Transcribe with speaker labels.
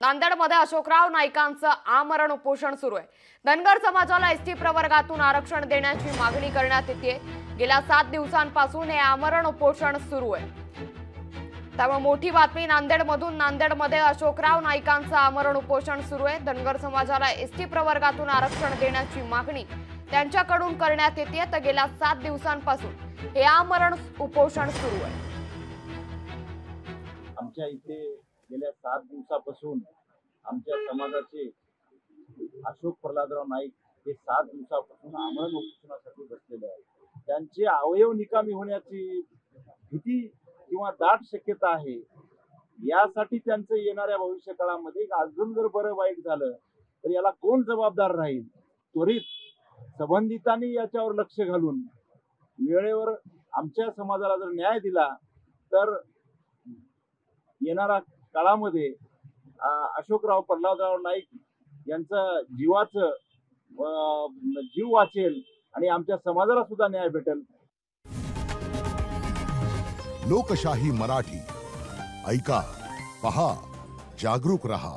Speaker 1: नांदेडमध्ये अशोकराव नाईकांचं आमरण उपोषण सुरू आहे। धनगर समाजाला एसटी प्रवर्गातून आरक्षण देण्याची मागणी करण्यात येते। गेल्या 7 दिवसांपासून हे आमरण उपोषण सुरू आहे। त्यामुळे मोठी बातमी नांदेडमध्ये अशोकराव नाईकांचं आमरण उपोषण सुरू आहे। धनगर समाजाला एसटी प्रवर्गातून आरक्षण देण्याची मागणी त्यांच्याकडून करण्यात येते। तर गेल्या 7 दिवसांपासून हे आमरण उपोषण सुरू आहे।
Speaker 2: आमच्या इथे गेल्या 7 दिवसापासून आमच्या समाजाचे अशोक प्रल्हादराव नाईक हे 7 दिवसापासून आमरण उपोषणासाठी बसलेले आहेत। त्यांचे अवयव निकामी होण्याची भीती किंवा दाट शक्यता आहे। यासाठी त्यांचं येणाऱ्या भविष्य काळामध्ये अजून जर बरं वाईट झालं तर याला कोण जबाबदार राहील? त्वरित संबंधितांनी याच्यावर लक्ष घालून वेळेवर आमच्या समाजाला जर न्याय दिला तर येणाऱ्या काळामध्ये अशोकराव प्रल्हादराव नाईक यांचा जीव वाचेल आणि आमच्या समाजाला सुद्धा न्याय भेटेल।
Speaker 3: लोकशाही मराठी ऐका, पहा, जागरूक रहा।